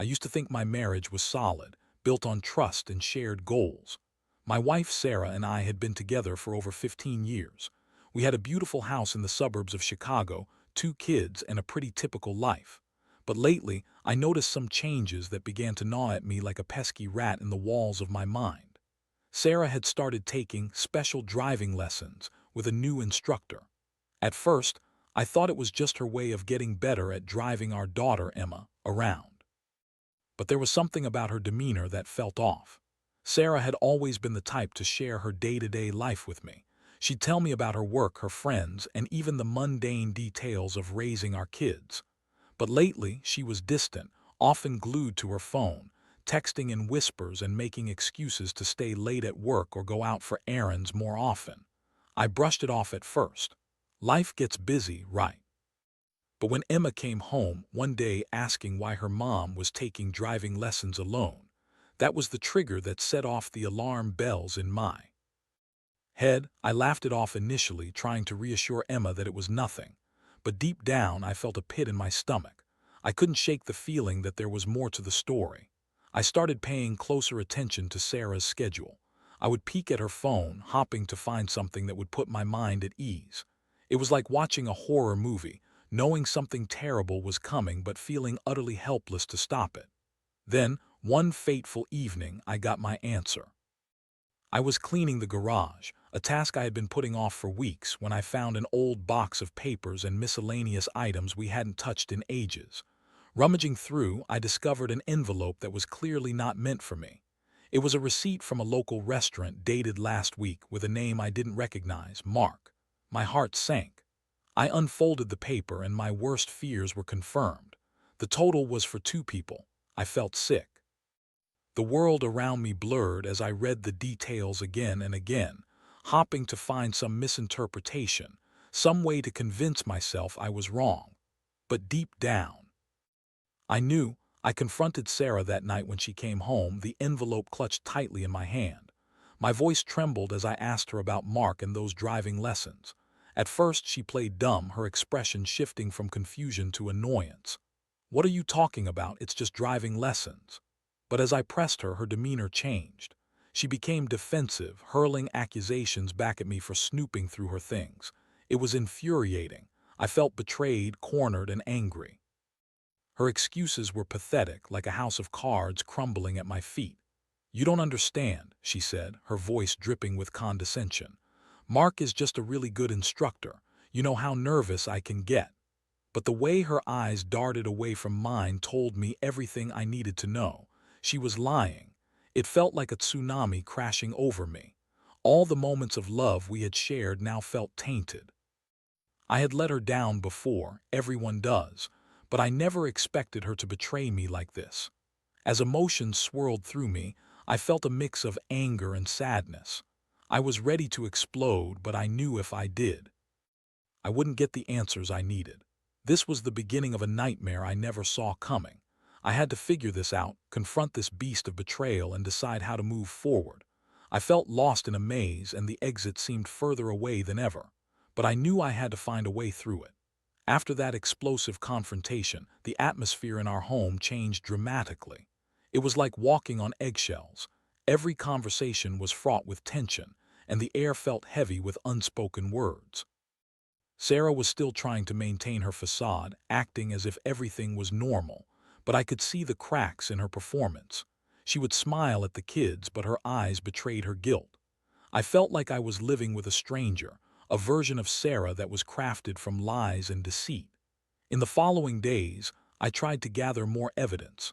I used to think my marriage was solid, built on trust and shared goals. My wife Sarah and I had been together for over 15 years. We had a beautiful house in the suburbs of Chicago, 2 kids, and a pretty typical life. But lately, I noticed some changes that began to gnaw at me like a pesky rat in the walls of my mind. Sarah had started taking special driving lessons with a new instructor. At first, I thought it was just her way of getting better at driving our daughter, Emma, around. But there was something about her demeanor that felt off. Sarah had always been the type to share her day-to-day life with me. She'd tell me about her work, her friends, and even the mundane details of raising our kids. But lately, she was distant, often glued to her phone, texting in whispers and making excuses to stay late at work or go out for errands more often. I brushed it off at first. Life gets busy, right? But when Emma came home one day asking why her mom was taking driving lessons alone, that was the trigger that set off the alarm bells in my head. I laughed it off initially, trying to reassure Emma that it was nothing. But deep down, I felt a pit in my stomach. I couldn't shake the feeling that there was more to the story. I started paying closer attention to Sarah's schedule. I would peek at her phone, hoping to find something that would put my mind at ease. It was like watching a horror movie, knowing something terrible was coming but feeling utterly helpless to stop it. Then, one fateful evening, I got my answer. I was cleaning the garage, a task I had been putting off for weeks, when I found an old box of papers and miscellaneous items we hadn't touched in ages. Rummaging through, I discovered an envelope that was clearly not meant for me. It was a receipt from a local restaurant dated last week with a name I didn't recognize, Mark. My heart sank. I unfolded the paper and my worst fears were confirmed. The total was for 2 people. I felt sick. The world around me blurred as I read the details again and again, hoping to find some misinterpretation, some way to convince myself I was wrong. But deep down, I knew. I confronted Sarah that night when she came home, the envelope clutched tightly in my hand. My voice trembled as I asked her about Mark and those driving lessons. At first she played dumb, her expression shifting from confusion to annoyance. "What are you talking about? It's just driving lessons." But as I pressed her, her demeanor changed. She became defensive, hurling accusations back at me for snooping through her things. It was infuriating. I felt betrayed, cornered, and angry. Her excuses were pathetic, like a house of cards crumbling at my feet. "You don't understand," she said, her voice dripping with condescension. "Mark is just a really good instructor. You know how nervous I can get." But the way her eyes darted away from mine told me everything I needed to know. She was lying. It felt like a tsunami crashing over me. All the moments of love we had shared now felt tainted. I had let her down before, everyone does, but I never expected her to betray me like this. As emotions swirled through me, I felt a mix of anger and sadness. I was ready to explode, but I knew if I did, I wouldn't get the answers I needed. This was the beginning of a nightmare I never saw coming. I had to figure this out, confront this beast of betrayal, and decide how to move forward. I felt lost in a maze, and the exit seemed further away than ever. But I knew I had to find a way through it. After that explosive confrontation, the atmosphere in our home changed dramatically. It was like walking on eggshells. Every conversation was fraught with tension, and the air felt heavy with unspoken words. Sarah was still trying to maintain her facade, acting as if everything was normal, but I could see the cracks in her performance. She would smile at the kids, but her eyes betrayed her guilt. I felt like I was living with a stranger, a version of Sarah that was crafted from lies and deceit. In the following days, I tried to gather more evidence.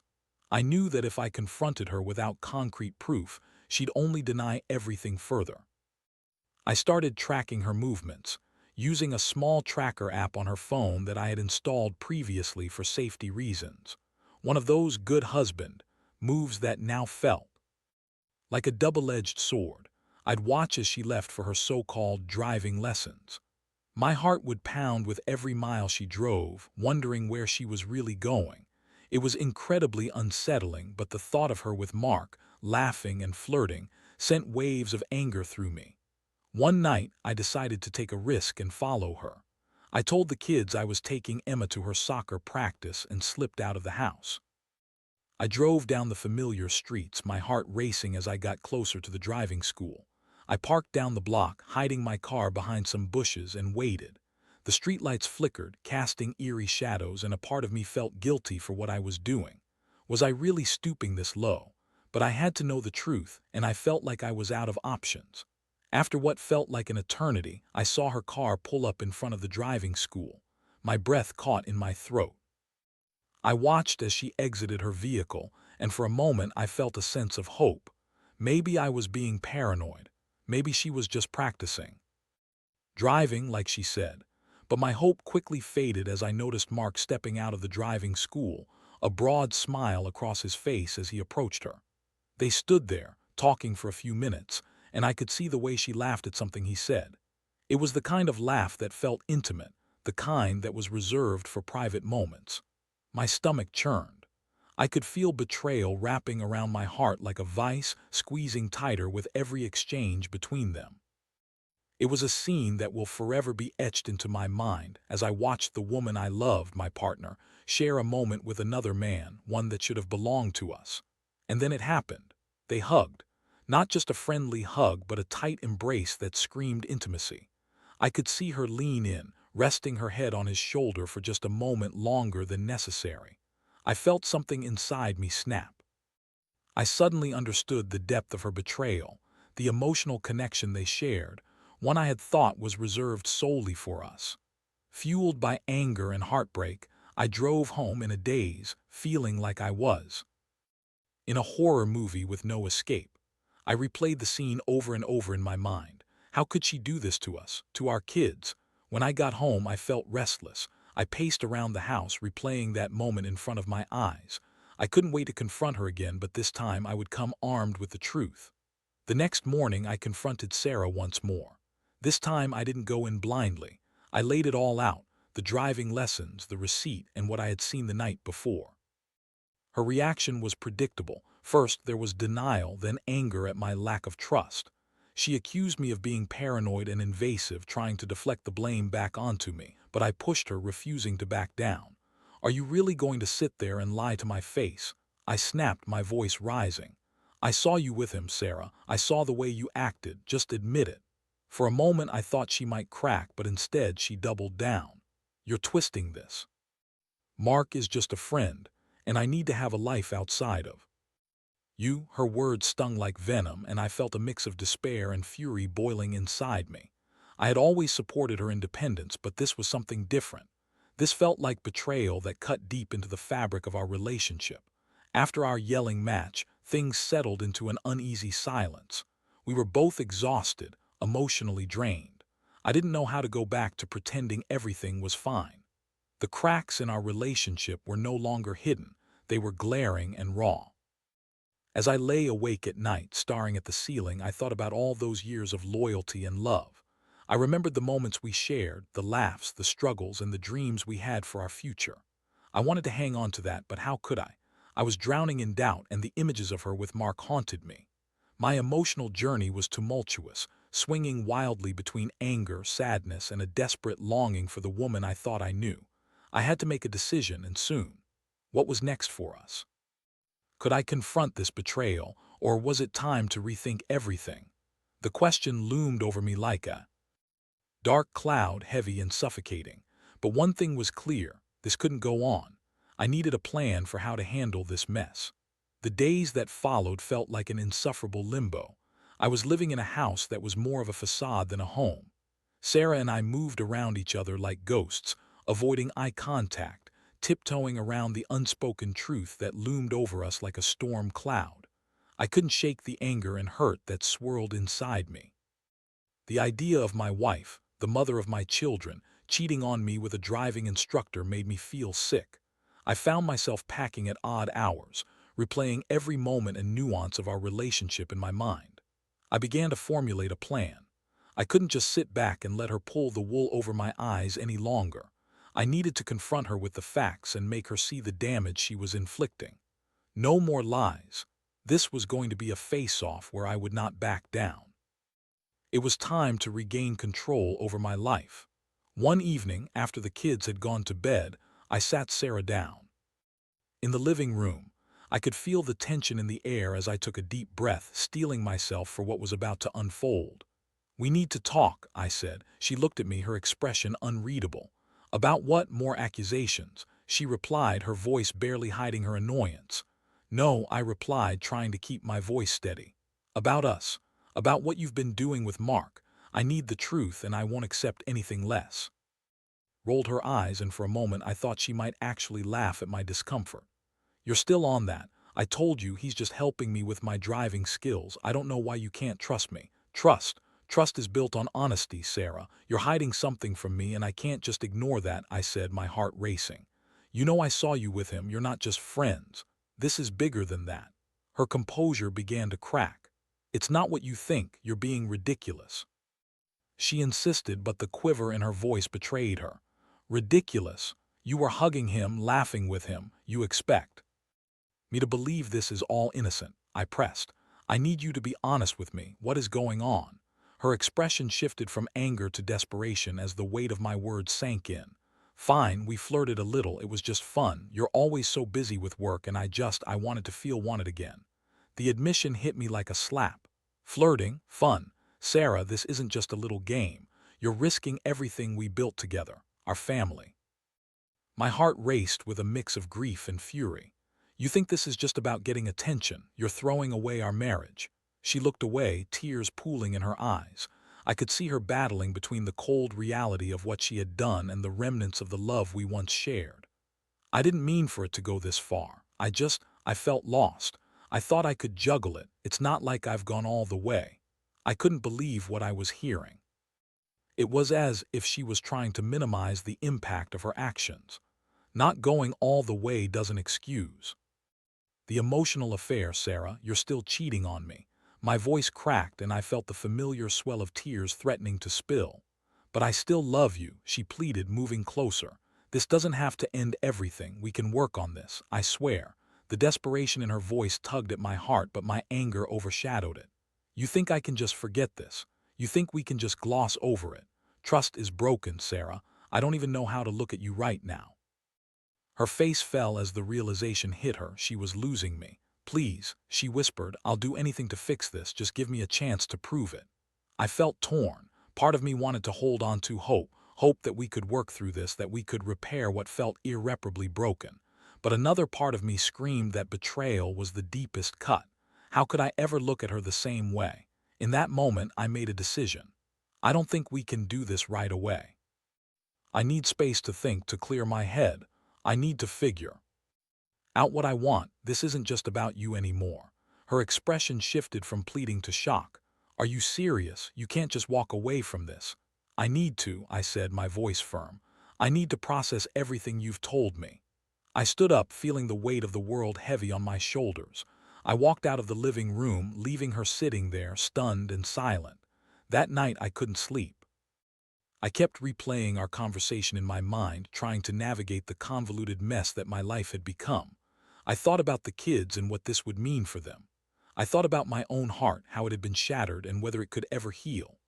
I knew that if I confronted her without concrete proof, she'd only deny everything further. I started tracking her movements, using a small tracker app on her phone that I had installed previously for safety reasons. One of those good husband moves that now felt like a double-edged sword. I'd watch as she left for her so-called driving lessons. My heart would pound with every mile she drove, wondering where she was really going. It was incredibly unsettling, but the thought of her with Mark, laughing and flirting, sent waves of anger through me. One night, I decided to take a risk and follow her. I told the kids I was taking Emma to her soccer practice and slipped out of the house. I drove down the familiar streets, my heart racing as I got closer to the driving school. I parked down the block, hiding my car behind some bushes, and waited. The streetlights flickered, casting eerie shadows, and a part of me felt guilty for what I was doing. Was I really stooping this low? But I had to know the truth, and I felt like I was out of options. After what felt like an eternity, I saw her car pull up in front of the driving school. My breath caught in my throat. I watched as she exited her vehicle, and for a moment I felt a sense of hope. Maybe I was being paranoid. Maybe she was just practicing driving, like she said. But my hope quickly faded as I noticed Mark stepping out of the driving school, a broad smile across his face as he approached her. They stood there, talking for a few minutes, and I could see the way she laughed at something he said. It was the kind of laugh that felt intimate, the kind that was reserved for private moments. My stomach churned. I could feel betrayal wrapping around my heart like a vice, squeezing tighter with every exchange between them. It was a scene that will forever be etched into my mind as I watched the woman I loved, my partner, share a moment with another man, one that should have belonged to us. And then it happened. They hugged. Not just a friendly hug, but a tight embrace that screamed intimacy. I could see her lean in, resting her head on his shoulder for just a moment longer than necessary. I felt something inside me snap. I suddenly understood the depth of her betrayal, the emotional connection they shared, one I had thought was reserved solely for us. Fueled by anger and heartbreak, I drove home in a daze, feeling like I was in a horror movie with no escape. I replayed the scene over and over in my mind. How could she do this to us, to our kids? When I got home, I felt restless. I paced around the house, replaying that moment in front of my eyes. I couldn't wait to confront her again, but this time I would come armed with the truth. The next morning, I confronted Sarah once more. This time, I didn't go in blindly. I laid it all out, the driving lessons, the receipt, and what I had seen the night before. Her reaction was predictable. First, there was denial, then anger at my lack of trust. She accused me of being paranoid and invasive, trying to deflect the blame back onto me, but I pushed her, refusing to back down. Are you really going to sit there and lie to my face? I snapped, my voice rising. I saw you with him, Sarah. I saw the way you acted. Just admit it. For a moment, I thought she might crack, but instead she doubled down. You're twisting this. Mark is just a friend, and I need to have a life outside of you. Her words stung like venom, and I felt a mix of despair and fury boiling inside me. I had always supported her independence, but this was something different. This felt like betrayal that cut deep into the fabric of our relationship. After our yelling match, things settled into an uneasy silence. We were both exhausted, emotionally drained. I didn't know how to go back to pretending everything was fine. The cracks in our relationship were no longer hidden. They were glaring and raw. As I lay awake at night, staring at the ceiling, I thought about all those years of loyalty and love. I remembered the moments we shared, the laughs, the struggles, and the dreams we had for our future. I wanted to hang on to that, but how could I? I was drowning in doubt, and the images of her with Mark haunted me. My emotional journey was tumultuous, swinging wildly between anger, sadness, and a desperate longing for the woman I thought I knew. I had to make a decision, and soon. What was next for us? Could I confront this betrayal, or was it time to rethink everything? The question loomed over me like a dark cloud, heavy and suffocating. But one thing was clear: this couldn't go on. I needed a plan for how to handle this mess. The days that followed felt like an insufferable limbo. I was living in a house that was more of a facade than a home. Sarah and I moved around each other like ghosts, avoiding eye contact, tiptoeing around the unspoken truth that loomed over us like a storm cloud. I couldn't shake the anger and hurt that swirled inside me. The idea of my wife, the mother of my children, cheating on me with a driving instructor made me feel sick. I found myself packing at odd hours, replaying every moment and nuance of our relationship in my mind. I began to formulate a plan. I couldn't just sit back and let her pull the wool over my eyes any longer. I needed to confront her with the facts and make her see the damage she was inflicting. No more lies. This was going to be a face-off where I would not back down. It was time to regain control over my life. One evening, after the kids had gone to bed, I sat Sarah down. In the living room, I could feel the tension in the air as I took a deep breath, steeling myself for what was about to unfold. "We need to talk," I said. She looked at me, her expression unreadable. "About what? More accusations?" She replied, her voice barely hiding her annoyance. "No," I replied, trying to keep my voice steady. "About us. About what you've been doing with Mark. I need the truth, and I won't accept anything less." Rolled her eyes, and for a moment I thought she might actually laugh at my discomfort. "You're still on that. I told you he's just helping me with my driving skills. I don't know why you can't trust me." "Trust. Trust is built on honesty, Sarah. You're hiding something from me, and I can't just ignore that," I said, my heart racing. "You know I saw you with him. You're not just friends. This is bigger than that." Her composure began to crack. "It's not what you think. You're being ridiculous." She insisted, but the quiver in her voice betrayed her. "Ridiculous? You were hugging him, laughing with him. You expect me to believe this is all innocent?" I pressed. "I need you to be honest with me. What is going on?" Her expression shifted from anger to desperation as the weight of my words sank in. "Fine, we flirted a little. It was just fun. You're always so busy with work, and I wanted to feel wanted again." The admission hit me like a slap. "Flirting? Fun? Sarah, this isn't just a little game. You're risking everything we built together, our family." My heart raced with a mix of grief and fury. "You think this is just about getting attention? You're throwing away our marriage." She looked away, tears pooling in her eyes. I could see her battling between the cold reality of what she had done and the remnants of the love we once shared. "I didn't mean for it to go this far. I felt lost. I thought I could juggle it. It's not like I've gone all the way." I couldn't believe what I was hearing. It was as if she was trying to minimize the impact of her actions. "Not going all the way doesn't excuse the emotional affair, Sarah. You're still cheating on me." My voice cracked, and I felt the familiar swell of tears threatening to spill. "But I still love you," she pleaded, moving closer. "This doesn't have to end everything. We can work on this, I swear." The desperation in her voice tugged at my heart, but my anger overshadowed it. "You think I can just forget this? You think we can just gloss over it? Trust is broken, Sarah. I don't even know how to look at you right now." Her face fell as the realization hit her. She was losing me. "Please," she whispered, "I'll do anything to fix this. Just give me a chance to prove it." I felt torn. Part of me wanted to hold on to hope that we could work through this, that we could repair what felt irreparably broken. But another part of me screamed that betrayal was the deepest cut. How could I ever look at her the same way? In that moment, I made a decision. "I don't think we can do this right away. I need space to think, to clear my head. I need to figure out what I want. This isn't just about you anymore." Her expression shifted from pleading to shock. "Are you serious? You can't just walk away from this." "I need to," I said, my voice firm. "I need to process everything you've told me." I stood up, feeling the weight of the world heavy on my shoulders. I walked out of the living room, leaving her sitting there, stunned and silent. That night I couldn't sleep. I kept replaying our conversation in my mind, trying to navigate the convoluted mess that my life had become. I thought about the kids and what this would mean for them. I thought about my own heart, how it had been shattered and whether it could ever heal.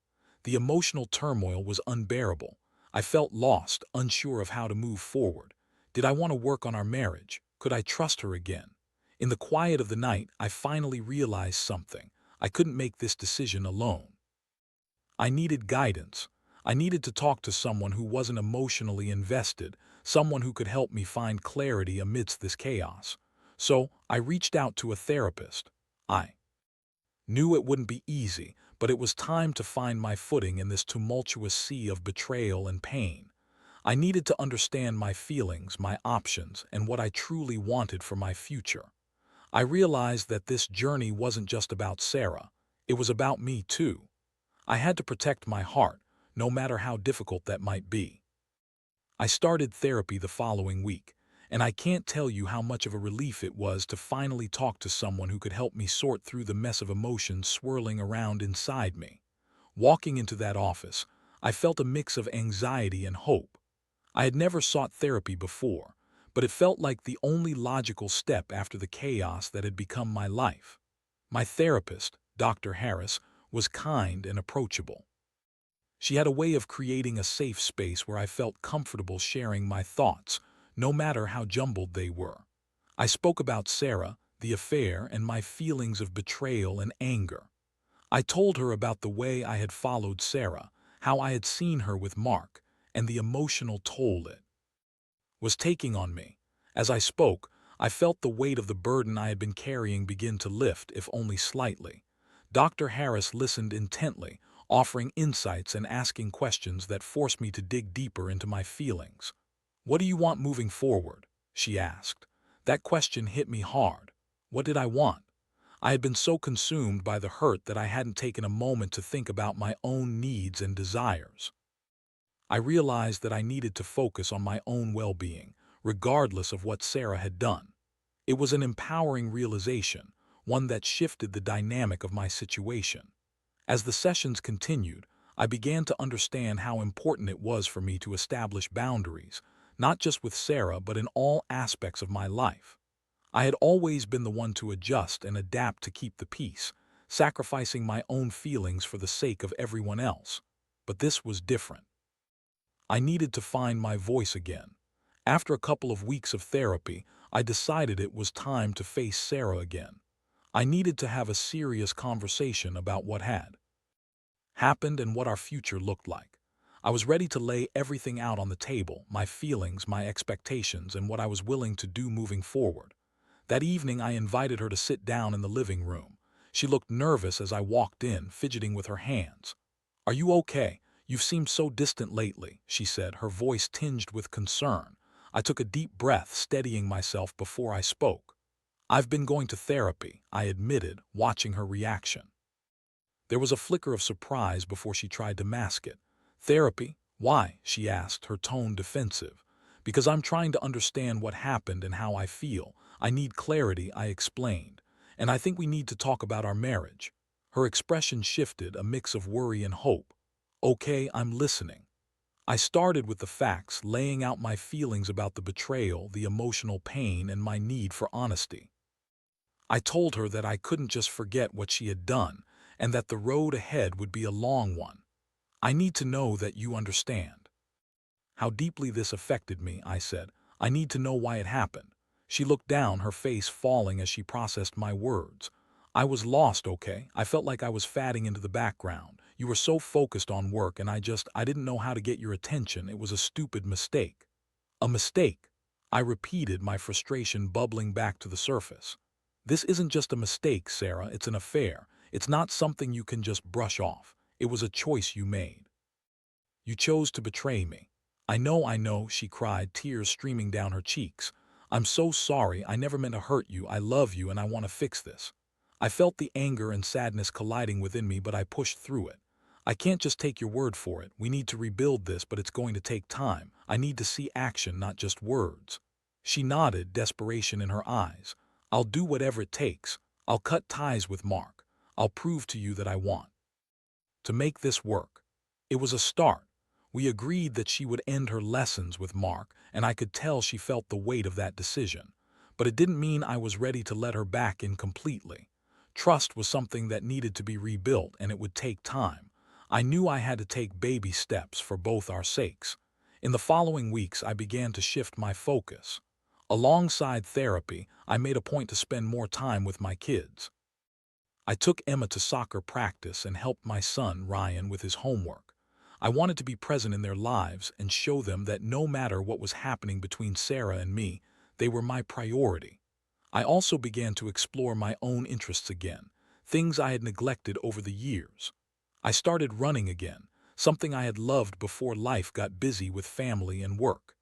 The emotional turmoil was unbearable. I felt lost, unsure of how to move forward. Did I want to work on our marriage? Could I trust her again? In the quiet of the night, I finally realized something. I couldn't make this decision alone. I needed guidance. I needed to talk to someone who wasn't emotionally invested, someone who could help me find clarity amidst this chaos. So I reached out to a therapist. I knew it wouldn't be easy, but it was time to find my footing in this tumultuous sea of betrayal and pain. I needed to understand my feelings, my options, and what I truly wanted for my future. I realized that this journey wasn't just about Sarah. It was about me too. I had to protect my heart, no matter how difficult that might be. I started therapy the following week, and I can't tell you how much of a relief it was to finally talk to someone who could help me sort through the mess of emotions swirling around inside me. Walking into that office, I felt a mix of anxiety and hope. I had never sought therapy before, but it felt like the only logical step after the chaos that had become my life. My therapist, Dr. Harris, was kind and approachable. She had a way of creating a safe space where I felt comfortable sharing my thoughts, no matter how jumbled they were. I spoke about Sarah, the affair, and my feelings of betrayal and anger. I told her about the way I had followed Sarah, how I had seen her with Mark, and the emotional toll it was taking on me. As I spoke, I felt the weight of the burden I had been carrying begin to lift, if only slightly. Dr. Harris listened intently, offering insights and asking questions that forced me to dig deeper into my feelings. "What do you want moving forward?" she asked. That question hit me hard. What did I want? I had been so consumed by the hurt that I hadn't taken a moment to think about my own needs and desires. I realized that I needed to focus on my own well-being, regardless of what Sarah had done. It was an empowering realization, one that shifted the dynamic of my situation. As the sessions continued, I began to understand how important it was for me to establish boundaries, not just with Sarah but in all aspects of my life. I had always been the one to adjust and adapt to keep the peace, sacrificing my own feelings for the sake of everyone else. But this was different. I needed to find my voice again. After a couple of weeks of therapy, I decided it was time to face Sarah again. I needed to have a serious conversation about what had happened and what our future looked like. I was ready to lay everything out on the table, my feelings, my expectations, and what I was willing to do moving forward. That evening, I invited her to sit down in the living room. She looked nervous as I walked in, fidgeting with her hands. "Are you okay? You've seemed so distant lately," she said, her voice tinged with concern. I took a deep breath, steadying myself before I spoke. "I've been going to therapy," I admitted, watching her reaction. There was a flicker of surprise before she tried to mask it. "Therapy? Why?" she asked, her tone defensive. "Because I'm trying to understand what happened and how I feel. I need clarity," I explained. "And I think we need to talk about our marriage." Her expression shifted, a mix of worry and hope. "Okay, I'm listening." I started with the facts, laying out my feelings about the betrayal, the emotional pain, and my need for honesty. I told her that I couldn't just forget what she had done, and that the road ahead would be a long one. "I need to know that you understand how deeply this affected me," I said. "I need to know why it happened." She looked down, her face falling as she processed my words. "I was lost, okay? I felt like I was fading into the background. You were so focused on work, and I didn't know how to get your attention. It was a stupid mistake." "A mistake?" I repeated, my frustration bubbling back to the surface. "This isn't just a mistake, Sarah. It's an affair. It's not something you can just brush off. It was a choice you made. You chose to betray me." I know," she cried, tears streaming down her cheeks. "I'm so sorry. I never meant to hurt you. I love you and I want to fix this." I felt the anger and sadness colliding within me, but I pushed through it. "I can't just take your word for it. We need to rebuild this, but it's going to take time. I need to see action, not just words." She nodded, desperation in her eyes. "I'll do whatever it takes. I'll cut ties with Mark. I'll prove to you that I want to make this work." It was a start. We agreed that she would end her lessons with Mark, and I could tell she felt the weight of that decision. But it didn't mean I was ready to let her back in completely. Trust was something that needed to be rebuilt, and it would take time. I knew I had to take baby steps for both our sakes. In the following weeks, I began to shift my focus. Alongside therapy, I made a point to spend more time with my kids. I took Emma to soccer practice and helped my son, Ryan, with his homework. I wanted to be present in their lives and show them that no matter what was happening between Sarah and me, they were my priority. I also began to explore my own interests again, things I had neglected over the years. I started running again, something I had loved before life got busy with family and work.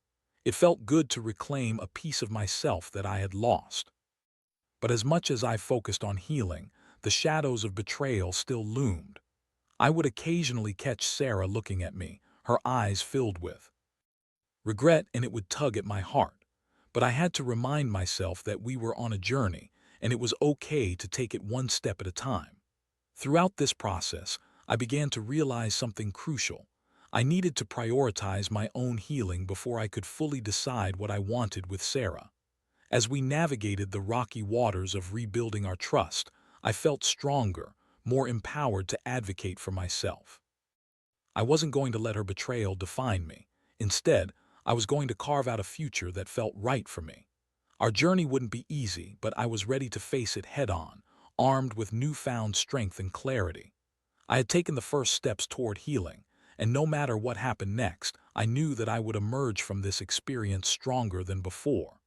It felt good to reclaim a piece of myself that I had lost. But as much as I focused on healing, the shadows of betrayal still loomed. I would occasionally catch Sarah looking at me, her eyes filled with regret, and it would tug at my heart. But I had to remind myself that we were on a journey, and it was okay to take it one step at a time. Throughout this process, I began to realize something crucial. I needed to prioritize my own healing before I could fully decide what I wanted with Sarah. As we navigated the rocky waters of rebuilding our trust, I felt stronger, more empowered to advocate for myself. I wasn't going to let her betrayal define me. Instead, I was going to carve out a future that felt right for me. Our journey wouldn't be easy, but I was ready to face it head-on, armed with newfound strength and clarity. I had taken the first steps toward healing, and no matter what happened next, I knew that I would emerge from this experience stronger than before.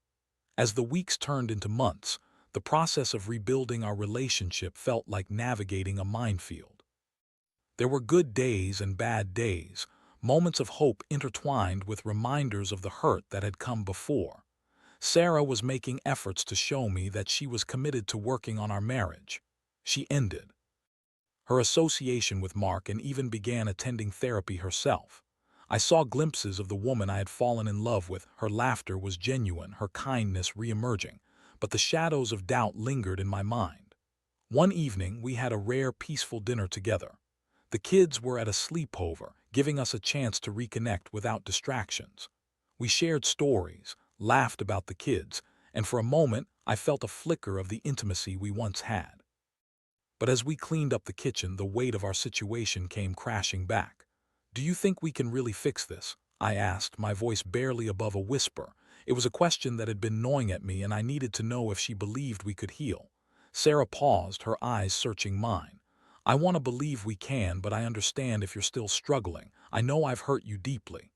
As the weeks turned into months, the process of rebuilding our relationship felt like navigating a minefield. There were good days and bad days, moments of hope intertwined with reminders of the hurt that had come before. Sarah was making efforts to show me that she was committed to working on our marriage. She ended her association with Mark and even began attending therapy herself. I saw glimpses of the woman I had fallen in love with. Her laughter was genuine, her kindness re-emerging, but the shadows of doubt lingered in my mind. One evening, we had a rare, peaceful dinner together. The kids were at a sleepover, giving us a chance to reconnect without distractions. We shared stories, laughed about the kids, and for a moment, I felt a flicker of the intimacy we once had. But as we cleaned up the kitchen, the weight of our situation came crashing back. "Do you think we can really fix this?" I asked, my voice barely above a whisper. It was a question that had been gnawing at me, and I needed to know if she believed we could heal. Sarah paused, her eyes searching mine. "I want to believe we can, but I understand if you're still struggling. I know I've hurt you deeply."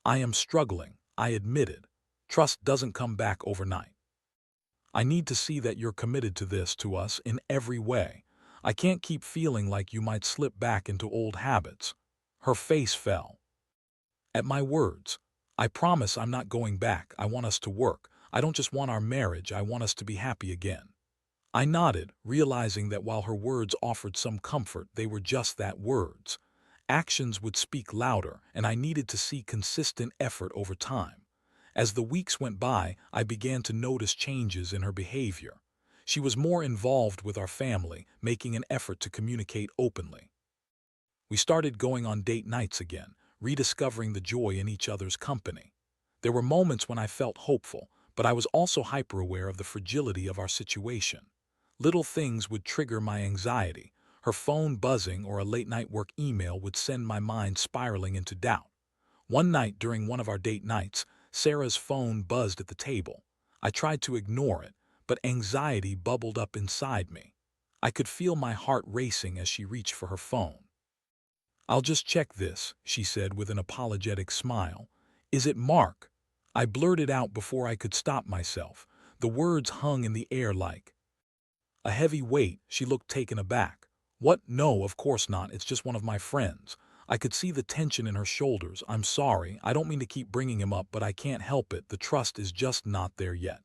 "I am struggling," I admitted. "Trust doesn't come back overnight. I need to see that you're committed to this, to us, in every way. I can't keep feeling like you might slip back into old habits." Her face fell at my words. "I promise I'm not going back. I want us to work. I don't just want our marriage, I want us to be happy again." I nodded, realizing that while her words offered some comfort, they were just that, words. Actions would speak louder, and I needed to see consistent effort over time. As the weeks went by, I began to notice changes in her behavior. She was more involved with our family, making an effort to communicate openly. We started going on date nights again, rediscovering the joy in each other's company. There were moments when I felt hopeful, but I was also hyper-aware of the fragility of our situation. Little things would trigger my anxiety. Her phone buzzing or a late-night work email would send my mind spiraling into doubt. One night during one of our date nights, Sarah's phone buzzed at the table. I tried to ignore it, but anxiety bubbled up inside me. I could feel my heart racing as she reached for her phone. "I'll just check this," she said with an apologetic smile. "Is it Mark?" I blurted out before I could stop myself. The words hung in the air like a heavy weight. She looked taken aback. "What? No, of course not. It's just one of my friends." I could see the tension in her shoulders. "I'm sorry. I don't mean to keep bringing him up, but I can't help it. The trust is just not there yet."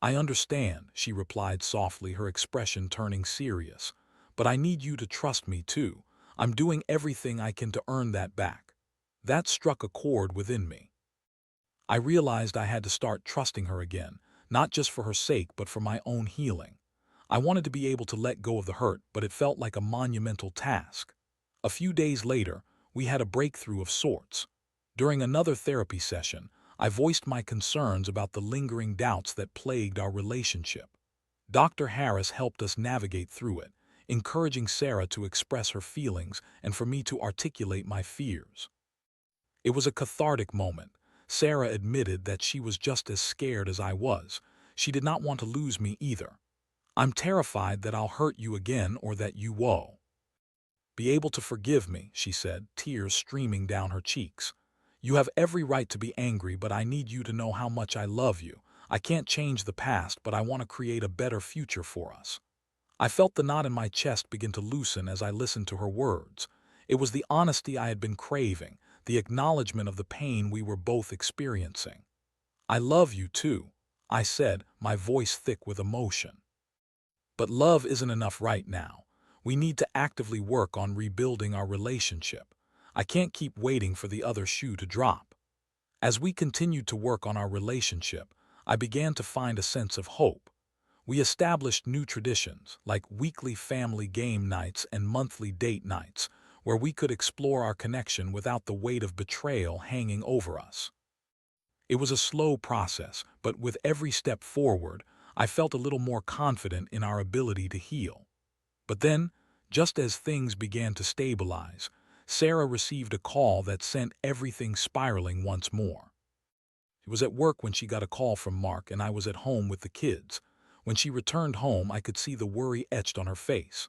"I understand," she replied softly, her expression turning serious. "But I need you to trust me too. I'm doing everything I can to earn that back." That struck a chord within me. I realized I had to start trusting her again, not just for her sake, but for my own healing. I wanted to be able to let go of the hurt, but it felt like a monumental task. A few days later, we had a breakthrough of sorts. During another therapy session, I voiced my concerns about the lingering doubts that plagued our relationship. Dr. Harris helped us navigate through it, encouraging Sarah to express her feelings and for me to articulate my fears. It was a cathartic moment. Sarah admitted that she was just as scared as I was. She did not want to lose me either. "I'm terrified that I'll hurt you again or that you won't be able to forgive me," she said, tears streaming down her cheeks. "You have every right to be angry, but I need you to know how much I love you. I can't change the past, but I want to create a better future for us." I felt the knot in my chest begin to loosen as I listened to her words. It was the honesty I had been craving, the acknowledgement of the pain we were both experiencing. "I love you too," I said, my voice thick with emotion. "But love isn't enough right now. We need to actively work on rebuilding our relationship. I can't keep waiting for the other shoe to drop." As we continued to work on our relationship, I began to find a sense of hope. We established new traditions, like weekly family game nights and monthly date nights, where we could explore our connection without the weight of betrayal hanging over us. It was a slow process, but with every step forward, I felt a little more confident in our ability to heal. But then, just as things began to stabilize, Sarah received a call that sent everything spiraling once more. It was at work when she got a call from Mark and I was at home with the kids. When she returned home, I could see the worry etched on her face.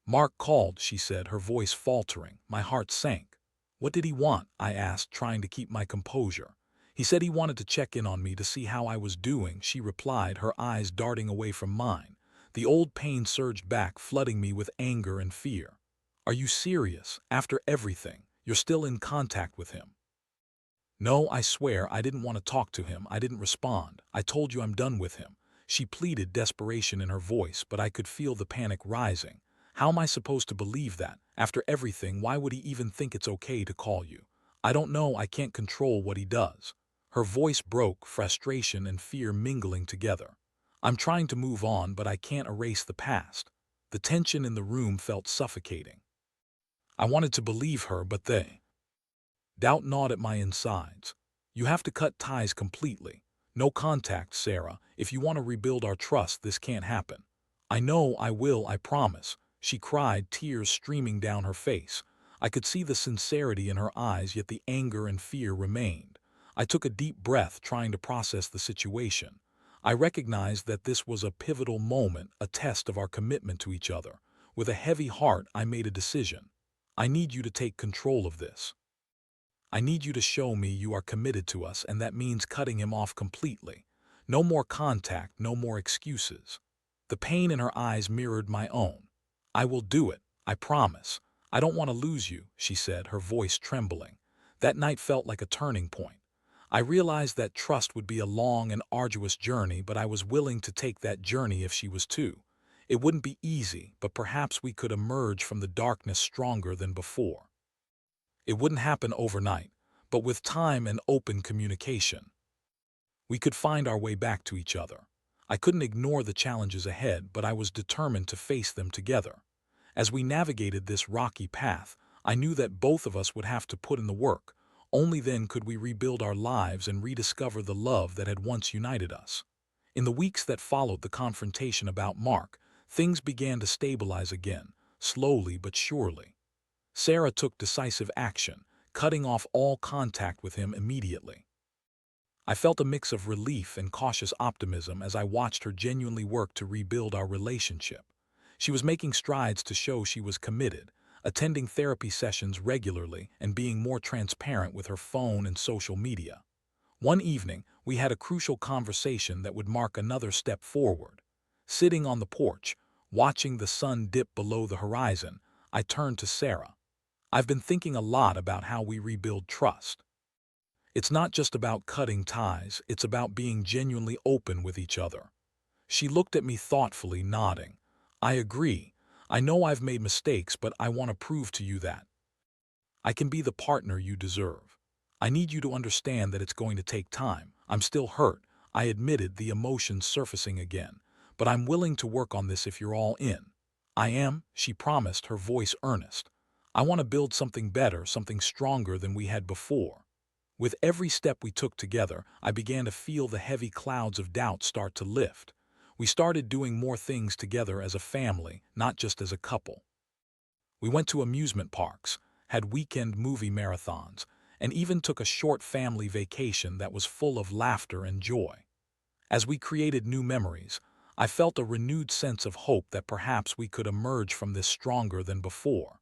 Mark called, she said, her voice faltering. My heart sank. What did he want? I asked, trying to keep my composure. He said he wanted to check in on me to see how I was doing, she replied, her eyes darting away from mine. The old pain surged back, flooding me with anger and fear. Are you serious? After everything, you're still in contact with him? No, I swear I didn't want to talk to him. I didn't respond. I told you I'm done with him. She pleaded, desperation in her voice, but I could feel the panic rising. How am I supposed to believe that? After everything, why would he even think it's okay to call you? I don't know, I can't control what he does. Her voice broke, frustration and fear mingling together. I'm trying to move on, but I can't erase the past. The tension in the room felt suffocating. I wanted to believe her, but doubt gnawed at my insides. You have to cut ties completely. No contact, Sarah. If you want to rebuild our trust, this can't happen. I know I will, I promise, she cried, tears streaming down her face. I could see the sincerity in her eyes, yet the anger and fear remained. I took a deep breath, trying to process the situation. I recognized that this was a pivotal moment, a test of our commitment to each other. With a heavy heart, I made a decision. I need you to take control of this. I need you to show me you are committed to us, and that means cutting him off completely. No more contact, no more excuses. The pain in her eyes mirrored my own. I will do it, I promise. I don't want to lose you, she said, her voice trembling. That night felt like a turning point. I realized that trust would be a long and arduous journey, but I was willing to take that journey if she was too. It wouldn't be easy, but perhaps we could emerge from the darkness stronger than before. It wouldn't happen overnight, but with time and open communication, we could find our way back to each other. I couldn't ignore the challenges ahead, but I was determined to face them together. As we navigated this rocky path, I knew that both of us would have to put in the work. Only then could we rebuild our lives and rediscover the love that had once united us. In the weeks that followed the confrontation about Mark, things began to stabilize again, slowly but surely. Sarah took decisive action, cutting off all contact with him immediately. I felt a mix of relief and cautious optimism as I watched her genuinely work to rebuild our relationship. She was making strides to show she was committed, attending therapy sessions regularly and being more transparent with her phone and social media. One evening, we had a crucial conversation that would mark another step forward. Sitting on the porch, watching the sun dip below the horizon, I turned to Sarah. I've been thinking a lot about how we rebuild trust. It's not just about cutting ties, it's about being genuinely open with each other. She looked at me thoughtfully, nodding. I agree. I know I've made mistakes, but I want to prove to you that I can be the partner you deserve. I need you to understand that it's going to take time. I'm still hurt, I admitted, the emotions surfacing again. But I'm willing to work on this if you're all in. I am, she promised, her voice earnest. I want to build something better, something stronger than we had before. With every step we took together, I began to feel the heavy clouds of doubt start to lift. We started doing more things together as a family, not just as a couple. We went to amusement parks, had weekend movie marathons, and even took a short family vacation that was full of laughter and joy. As we created new memories, I felt a renewed sense of hope that perhaps we could emerge from this stronger than before.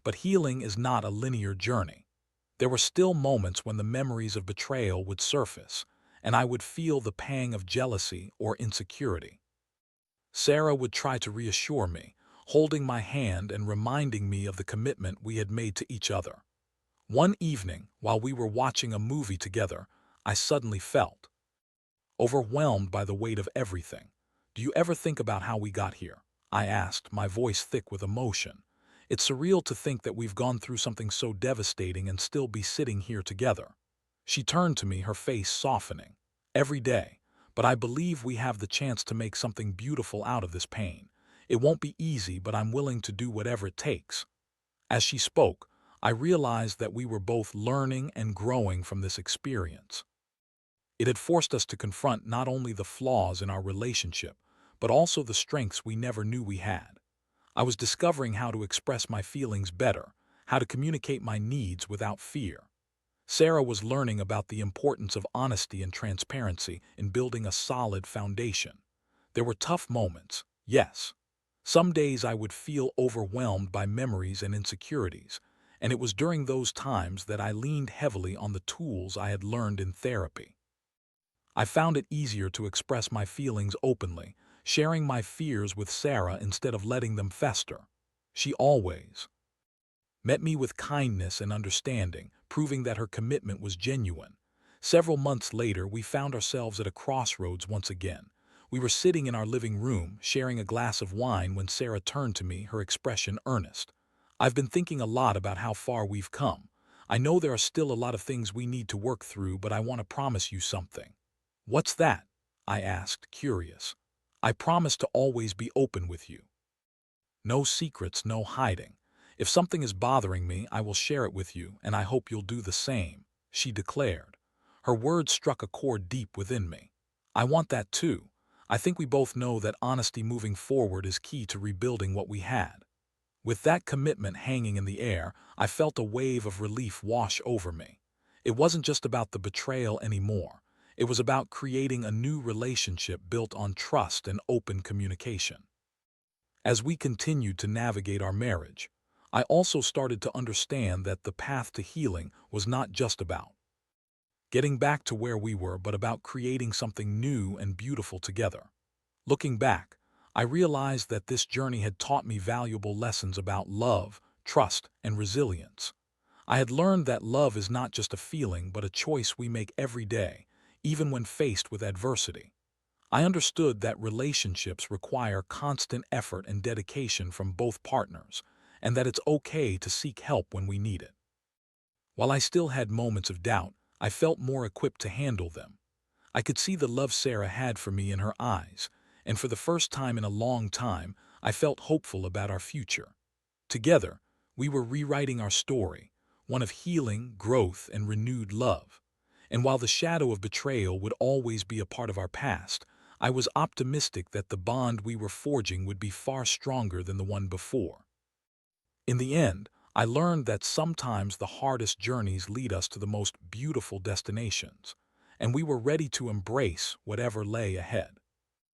But healing is not a linear journey. There were still moments when the memories of betrayal would surface, and I would feel the pang of jealousy or insecurity. Sarah would try to reassure me, holding my hand and reminding me of the commitment we had made to each other. One evening, while we were watching a movie together, I suddenly felt overwhelmed by the weight of everything. Do you ever think about how we got here? I asked, my voice thick with emotion. It's surreal to think that we've gone through something so devastating and still be sitting here together. She turned to me, her face softening. Every day, but I believe we have the chance to make something beautiful out of this pain. It won't be easy, but I'm willing to do whatever it takes. As she spoke, I realized that we were both learning and growing from this experience. It had forced us to confront not only the flaws in our relationship, but also the strengths we never knew we had. I was discovering how to express my feelings better, how to communicate my needs without fear. Sarah was learning about the importance of honesty and transparency in building a solid foundation. There were tough moments, yes. Some days I would feel overwhelmed by memories and insecurities, and it was during those times that I leaned heavily on the tools I had learned in therapy. I found it easier to express my feelings openly, sharing my fears with Sarah instead of letting them fester. She always met me with kindness and understanding, proving that her commitment was genuine. Several months later, we found ourselves at a crossroads once again. We were sitting in our living room, sharing a glass of wine when Sarah turned to me, her expression earnest. "I've been thinking a lot about how far we've come. I know there are still a lot of things we need to work through, but I want to promise you something." "What's that?" I asked, curious. "I promise to always be open with you. No secrets, no hiding. If something is bothering me, I will share it with you, and I hope you'll do the same," she declared. Her words struck a chord deep within me. I want that too. I think we both know that honesty moving forward is key to rebuilding what we had. With that commitment hanging in the air, I felt a wave of relief wash over me. It wasn't just about the betrayal anymore. It was about creating a new relationship built on trust and open communication. As we continued to navigate our marriage, I also started to understand that the path to healing was not just about getting back to where we were, but about creating something new and beautiful together. Looking back, I realized that this journey had taught me valuable lessons about love, trust, and resilience. I had learned that love is not just a feeling, but a choice we make every day, even when faced with adversity. I understood that relationships require constant effort and dedication from both partners, and that it's okay to seek help when we need it. While I still had moments of doubt, I felt more equipped to handle them. I could see the love Sarah had for me in her eyes, and for the first time in a long time, I felt hopeful about our future. Together, we were rewriting our story, one of healing, growth, and renewed love. And while the shadow of betrayal would always be a part of our past, I was optimistic that the bond we were forging would be far stronger than the one before. In the end, I learned that sometimes the hardest journeys lead us to the most beautiful destinations, and we were ready to embrace whatever lay ahead.